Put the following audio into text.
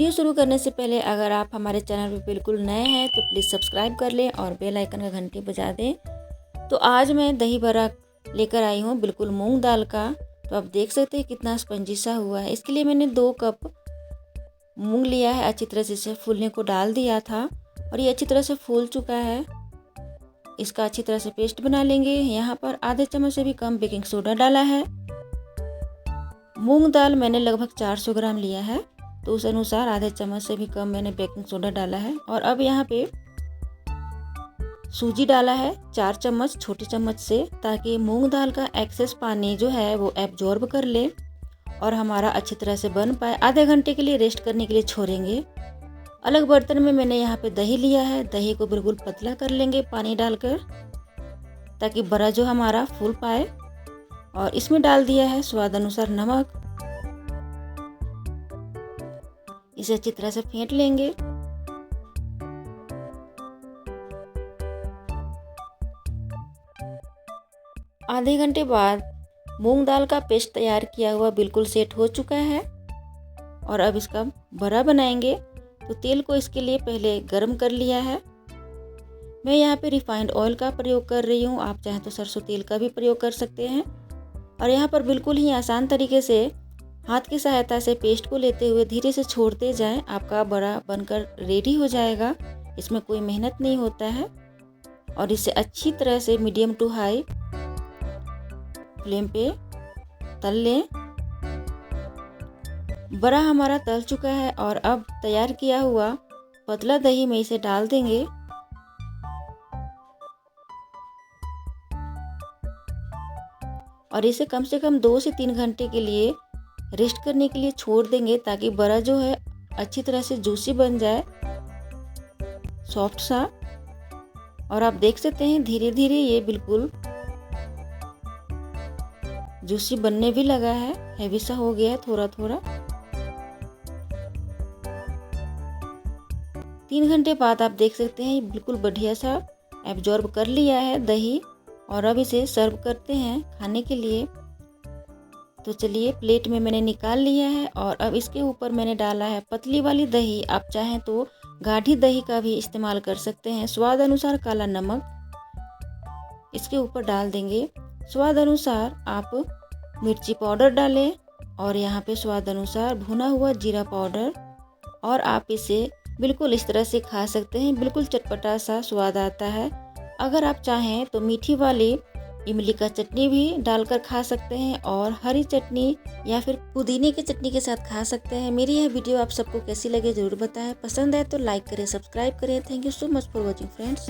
Video शुरू करने से पहले अगर आप हमारे चैनल पर बिल्कुल नए हैं तो प्लीज़ सब्सक्राइब कर लें और बेल आइकन का घंटी बजा दें। तो आज मैं दही बड़ा लेकर आई हूँ बिल्कुल मूंग दाल का। तो आप देख सकते हैं कितना स्पंजी सा हुआ है। इसके लिए मैंने 2 कप मूंग लिया है, अच्छी तरह से इसे फूलने को डाल दिया था और ये अच्छी तरह से फूल चुका है। इसका अच्छी तरह से पेस्ट बना लेंगे। यहाँ पर आधे चम्मच से भी कम बेकिंग सोडा डाला है। मूंग दाल मैंने लगभग 400 ग्राम लिया है, तो उस अनुसार आधे चम्मच से भी कम मैंने बेकिंग सोडा डाला है। और अब यहाँ पे सूजी डाला है 4 चम्मच छोटे चम्मच से, ताकि मूंग दाल का एक्सेस पानी जो है वो एब्जॉर्ब कर ले और हमारा अच्छी तरह से बन पाए। आधे घंटे के लिए रेस्ट करने के लिए छोड़ेंगे। अलग बर्तन में मैंने यहाँ पे दही लिया है। दही को बिल्कुल पतला कर लेंगे पानी डालकर, ताकि बड़ा जो हमारा फूल पाए। और इसमें डाल दिया है स्वाद अनुसार नमक। इसे अच्छी तरह से फेंट लेंगे। आधे घंटे बाद मूंग दाल का पेस्ट तैयार किया हुआ बिल्कुल सेट हो चुका है और अब इसका बड़ा बनाएंगे। तो तेल को इसके लिए पहले गरम कर लिया है। मैं यहाँ पे रिफाइंड ऑयल का प्रयोग कर रही हूँ, आप चाहें तो सरसों तेल का भी प्रयोग कर सकते हैं। और यहाँ पर बिल्कुल ही आसान तरीके से हाथ की सहायता से पेस्ट को लेते हुए धीरे से छोड़ते जाएं, आपका बड़ा बनकर रेडी हो जाएगा। इसमें कोई मेहनत नहीं होता है। और इसे अच्छी तरह से मीडियम टू हाई फ्लेम पे तल लें। बड़ा हमारा तल चुका है और अब तैयार किया हुआ पतला दही में इसे डाल देंगे। और इसे कम से कम 2 से 3 घंटे के लिए रेस्ट करने के लिए छोड़ देंगे, ताकि बड़ा जो है अच्छी तरह से जूसी बन जाए, सॉफ्ट सा। और आप देख सकते हैं धीरे धीरे ये बिल्कुल जूसी बनने भी लगा है, हैवी सा हो गया है थोड़ा थोड़ा। 3 घंटे बाद आप देख सकते हैं बिल्कुल बढ़िया सा एब्जॉर्ब कर लिया है दही। और अब इसे सर्व करते हैं खाने के लिए। तो चलिए, प्लेट में मैंने निकाल लिया है और अब इसके ऊपर मैंने डाला है पतली वाली दही। आप चाहें तो गाढ़ी दही का भी इस्तेमाल कर सकते हैं। स्वाद अनुसार काला नमक इसके ऊपर डाल देंगे। स्वाद अनुसार आप मिर्ची पाउडर डालें और यहाँ पे स्वाद अनुसार भुना हुआ जीरा पाउडर। और आप इसे बिल्कुल इस तरह से खा सकते हैं, बिल्कुल चटपटा सा स्वाद आता है। अगर आप चाहें तो मीठी वाली इमली का चटनी भी डालकर खा सकते हैं और हरी चटनी या फिर पुदीने की चटनी के साथ खा सकते हैं। मेरी यह वीडियो आप सबको कैसी लगे ज़रूर बताएं। पसंद है तो लाइक करें, सब्सक्राइब करें। Thank you so much for watching friends.